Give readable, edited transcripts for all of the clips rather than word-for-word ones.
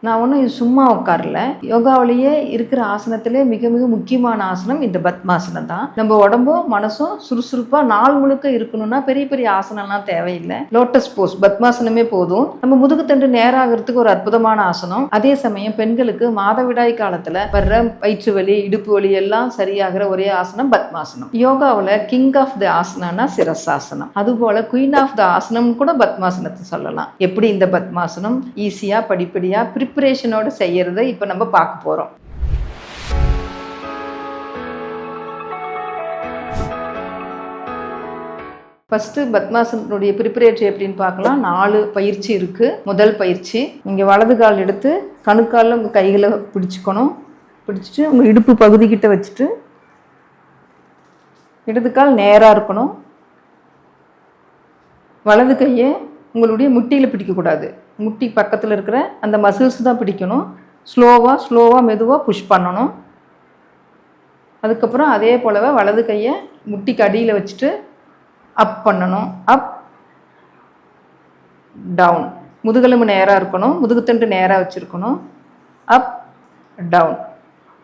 நான் ஒன்றும் இது சும்மா உட்காரல. யோகாவிலேயே இருக்கிற ஆசனத்திலே மிக மிக முக்கியமான ஆசனம் இந்த பத்மாசனம் தான். நம்ம உடம்பும் மனசும் சுறுசுறுப்பாக நாள் முழுக்க இருக்கணும்னா பெரிய பெரிய ஆசனம்லாம் தேவையில்லை. லோட்டஸ் போஸ் பத்மாசனமே போதும். நம்ம முதுகுத்தண்டு நேராகிறதுக்கு ஒரு அற்புதமான ஆசனம். அதே சமயம் பெண்களுக்கு மாதவிடாய் காலத்தில் வர்ற வயிற்று வலி, இடுப்பு வலி எல்லாம் சரியாகிற ஒரே ஆசனம் பத்மாசனம். யோகாவில் கிங் ஆஃப் த ஆசனம்னா சிரசாசனம். அதுபோல குயின் ஆஃப் த ஆசனம் கூட பத்மாசனத்தை சொல்லலாம். எப்படி இந்த பத்மாசனம் ஈஸியாக படிப்படியாக ப்ரிப்பரேஷனோடு செய்யறத இப்போ நம்ம பார்க்க போகிறோம். ஃபஸ்ட்டு பத்மாசனத்தினுடைய ப்ரிப்பரேட்டரி எப்படின்னு பார்க்கலாம். 4 பயிற்சி இருக்குது. முதல் பயிற்சி, நீங்கள் வலது கால் எடுத்து கணுக்காலில் உங்கள் கைகளை பிடிச்சிக்கணும். பிடிச்சிட்டு உங்கள் இடுப்பு பகுதிக்கிட்ட வச்சுட்டு இடது கால் நேராக இருக்கணும். வலது கையை உங்களுடைய முட்டியில் பிடிக்கக்கூடாது. முட்டி பக்கத்தில் இருக்கிற அந்த மசில்ஸ் தான் பிடிக்கணும். ஸ்லோவாக மெதுவாக புஷ் பண்ணணும். அதுக்கப்புறம் அதே போலவே வலது கையை முட்டிக்கு அடியில் வச்சுட்டு அப் பண்ணணும். Up down. முதுகெலும்பு நேராக இருக்கணும். முதுகுத்தண்டு நேராக வச்சுருக்கணும். Up down.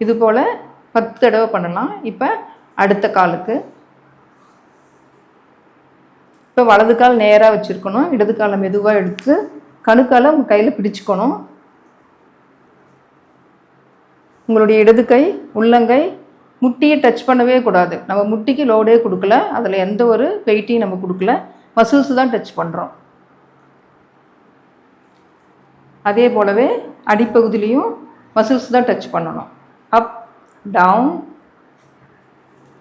இது போல் 10 தடவை பண்ணலாம். இப்போ அடுத்த காலுக்கு, இப்போ வலது கால் நேராக வச்சுருக்கணும். இடது காலை மெதுவாக எடுத்து கணுக்கால உங்கள் கையில் பிடிச்சிக்கணும். உங்களுடைய இடது கை உள்ளங்கை முட்டியை டச் பண்ணவே கூடாது. நம்ம முட்டிக்கு லோடே கொடுக்கல, அதில் எந்த ஒரு வெயிட்டையும் நம்ம கொடுக்கல, மசில்ஸ் தான் டச் பண்ணுறோம். அதே போலவே அடிப்பகுதியிலையும் மசில்ஸ் தான் டச் பண்ணணும். Up down,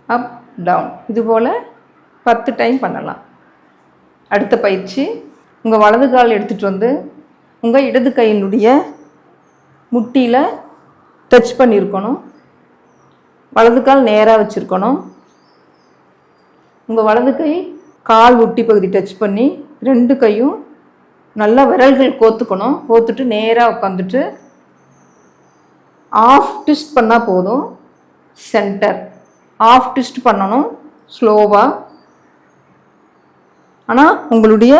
up down. இதுபோல் 10 டைம் பண்ணலாம். அடுத்த பயிற்சி, உங்கள் வலது கால் எடுத்துகிட்டு வந்து உங்கள் இடது கையினுடைய முட்டியில் டச் பண்ணியிருக்கணும். வலது கால் நேராக வச்சுருக்கணும். உங்கள் வலது கை கால் முட்டி பகுதி டச் பண்ணி 2 கையும் நல்லா விரல்கள் கோத்துக்கணும். கோத்துட்டு நேராக உட்காந்துட்டு ஆஃப் ட்விஸ்ட் பண்ணால் போதும். சென்டர் ஆஃப் ட்விஸ்ட் பண்ணணும் ஸ்லோவாக. ஆனால் உங்களுடைய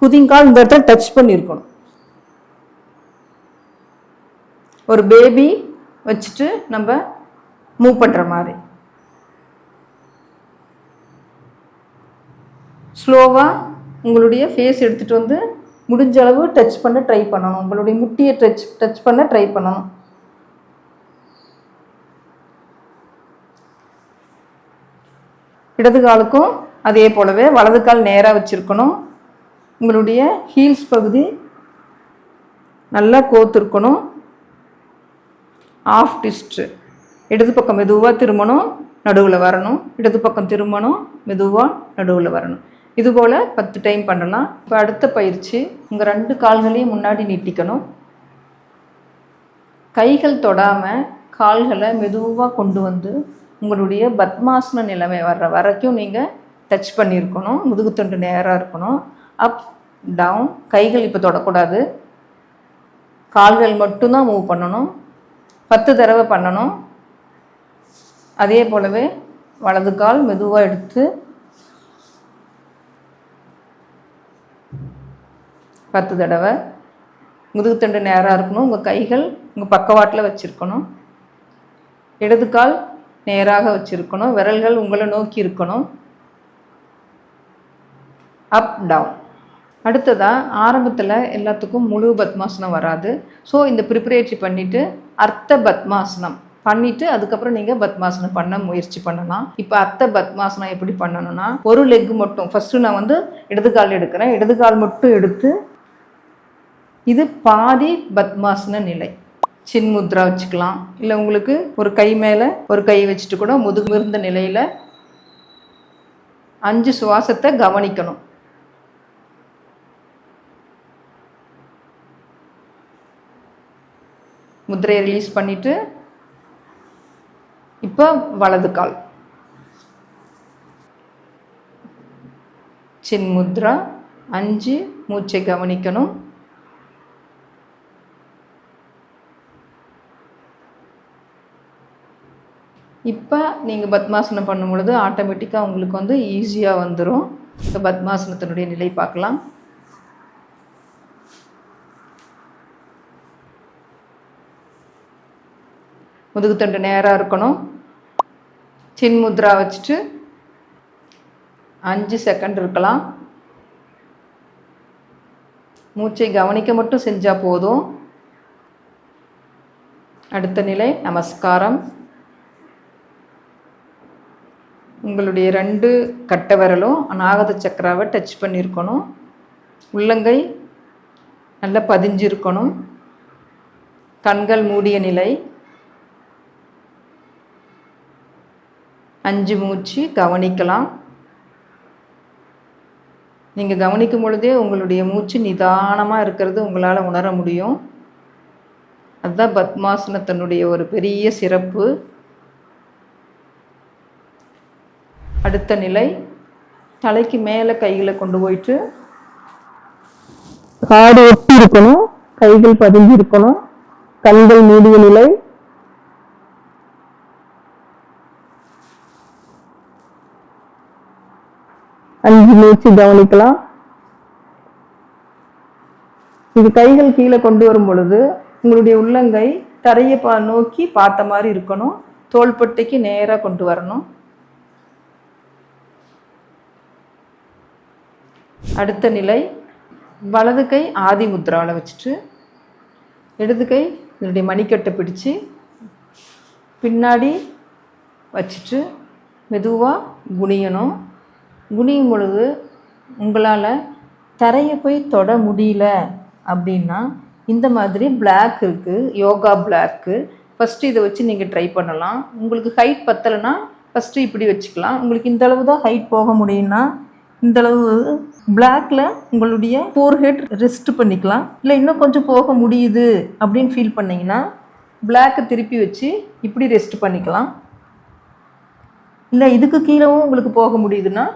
குதிங்கால் இந்த இடத்துல டச் பண்ணியிருக்கணும். ஒரு பேபி வச்சுட்டு நம்ம மூவ் பண்ணுற மாதிரி ஸ்லோவாக உங்களுடைய ஃபேஸ் எடுத்துகிட்டு வந்து முடிஞ்ச அளவு டச் பண்ண ட்ரை பண்ணணும். உங்களுடைய முட்டியை டச் பண்ண ட்ரை பண்ணணும். இடது காலுக்கும் அதே போலவே வலது கால் நேராக வச்சுருக்கணும். உங்களுடைய ஹீல்ஸ் பகுதி நல்லா கோத்துருக்கணும். Of twist. இடது பக்கம் மெதுவாக திரும்பணும், நடுவில் வரணும். இடது பக்கம் திரும்பணும், மெதுவாக நடுவில் வரணும். இதுபோல் 10 டைம் பண்ணலாம். இப்போ அடுத்த பயிற்சி, உங்கள் 2 கால்களையும் முன்னாடி நீட்டிக்கணும். கைகள் தொடாமல் கால்களை மெதுவாக கொண்டு வந்து உங்களுடைய பத்மாசன நிலைமை வர்ற வரைக்கும் நீங்கள் டச் பண்ணியிருக்கணும். முதுகுத்தண்டு நேராக இருக்கணும். Up down. கைகள் இப்போ தொடக்கூடாது, கால்கள் மட்டும்தான் மூவ் பண்ணணும். 10 தடவை பண்ணணும். அதே போலவே வலது கால் மெதுவாக எடுத்து 10 தடவை. முதுகுத்தண்டு நேராக இருக்கணும். உங்கள் கைகள் உங்கள் பக்கவாட்டில் வச்சுருக்கணும். இடது கால் நேராக வச்சுருக்கணும். விரல்கள் உங்களை நோக்கி இருக்கணும். Up down. அடுத்ததாக ஆரம்பத்தில் எல்லாத்துக்கும் முழு பத்மாசனம் வராது. ஸோ இந்த ப்ரிப்பரேட்டரி பண்ணிவிட்டு அர்த்த பத்மாசனம் பண்ணிவிட்டு அதுக்கப்புறம் நீங்கள் பத்மாசனம் பண்ண முயற்சி பண்ணலாம். இப்போ அர்த்த பத்மாசனம் எப்படி பண்ணணும்னா, ஒரு லெக் மட்டும் ஃபஸ்ட்டு நான் வந்து இடது கால் எடுக்கிறேன். இடது கால் மட்டும் எடுத்து இது பாதி பத்மாசன நிலை. சின்முத்ரா வச்சுக்கலாம். இல்லை உங்களுக்கு ஒரு கை மேலே ஒரு கை வச்சுட்டு கூட முதுகிருந்த நிலையில் 5 சுவாசத்தை கவனிக்கணும். முத்திரையை ரிலீஸ் பண்ணிவிட்டு இப்போ வலது கால் சின்முத்ரா 5 மூச்சை கவனிக்கணும். இப்போ நீங்கள் பத்மாசனம் பண்ணும் பொழுது ஆட்டோமேட்டிக்காக உங்களுக்கு வந்து ஈஸியாக வந்துடும். இப்போ பத்மாசனத்தினுடைய நிலை பார்க்கலாம். முதுகுத்தண்டு நேராக இருக்கணும். சின் முத்ரா வச்சுட்டு 5 செகண்ட் இருக்கலாம். மூச்சை கவனிக்க மட்டும் செஞ்சால் போதும். அடுத்த நிலை நமஸ்காரம். உங்களுடைய 2 கட்டை விரலும் அநாகத சக்கராவை டச் பண்ணியிருக்கணும். உள்ளங்கை நல்லா பதிஞ்சிருக்கணும். கண்கள் மூடிய நிலை. 5 மூச்சு கவனிக்கலாம். நீங்கள் கவனிக்கும் பொழுதே உங்களுடைய மூச்சு நிதானமாக இருக்கிறது உங்களால் உணர முடியும். அதுதான் பத்மாசனத்தினுடைய ஒரு பெரிய சிறப்பு. அடுத்த நிலை தலைக்கு மேலே கைகளை கொண்டு போயிட்டு காடு ஒட்டி இருக்கணும். கைகள் பதிஞ்சு இருக்கணும். கண்கள் மூடிய நிலை. அஞ்சு மூச்சு கவனிக்கலாம். இது கைகள் கீழே கொண்டு வரும் பொழுது உங்களுடைய உள்ளங்கை தரையை நோக்கி பார்த்த மாதிரி இருக்கணும். தோள்பட்டைக்கு நேராக கொண்டு வரணும். அடுத்த நிலை வலது கை ஆதி முத்ராவில் வச்சுட்டு இடது கை இதனுடைய மணிக்கட்டை பிடிச்சு பின்னாடி வச்சுட்டு மெதுவாக குனியணும். குனியும் பொழுது உங்களால் தரையை போய் தொட முடியல அப்படின்னா இந்த மாதிரி பிளாக் இருக்குது, யோகா பிளாக்கு. ஃபஸ்ட்டு இதை வச்சு நீங்கள் ட்ரை பண்ணலாம். உங்களுக்கு ஹைட் பத்தலைன்னா ஃபஸ்ட்டு இப்படி வச்சுக்கலாம். உங்களுக்கு இந்த அளவு தான் ஹைட் போக முடியும்னா இந்தளவு பிளாக்கில் உங்களுடைய ஃபோர்ஹெட் ரெஸ்ட் பண்ணிக்கலாம். இல்லை இன்னும் கொஞ்சம் போக முடியுது அப்படின்னு ஃபீல் பண்ணிங்கன்னா பிளாக்கை திருப்பி வச்சு இப்படி ரெஸ்ட் பண்ணிக்கலாம். இல்லை இதுக்கு கீழவும் உங்களுக்கு போக முடியுதுன்னா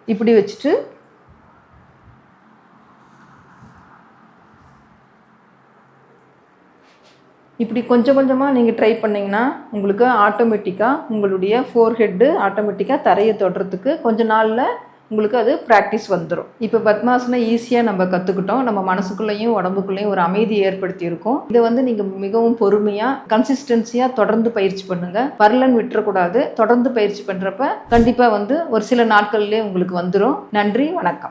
இப்படி வச்சுட்டு இப்படி கொஞ்சம் கொஞ்சமாக நீங்கள் ட்ரை பண்ணிங்கன்னா உங்களுக்கு ஆட்டோமேட்டிக்காக உங்களுடைய ஃபோர்ஹெட்டு ஆட்டோமேட்டிக்காக தரையை தொடுறதுக்கு கொஞ்ச நாளில் உங்களுக்கு அது ப்ராக்டிஸ் வந்துடும். இப்போ பத்மாசனம் ஈஸியாக நம்ம கற்றுக்கிட்டோம். நம்ம மனசுக்குள்ளேயும் உடம்புக்குள்ளேயும் ஒரு அமைதி ஏற்படுத்தியிருக்கோம். இதை நீங்கள் மிகவும் பொறுமையாக கன்சிஸ்டன்சியாக தொடர்ந்து பயிற்சி பண்ணுங்கள். வரலன்னு விட்டுறக்கூடாது. தொடர்ந்து பயிற்சி பண்ணுறப்ப கண்டிப்பாக ஒரு சில நாட்கள்லேயே உங்களுக்கு வந்துடும். நன்றி, வணக்கம்.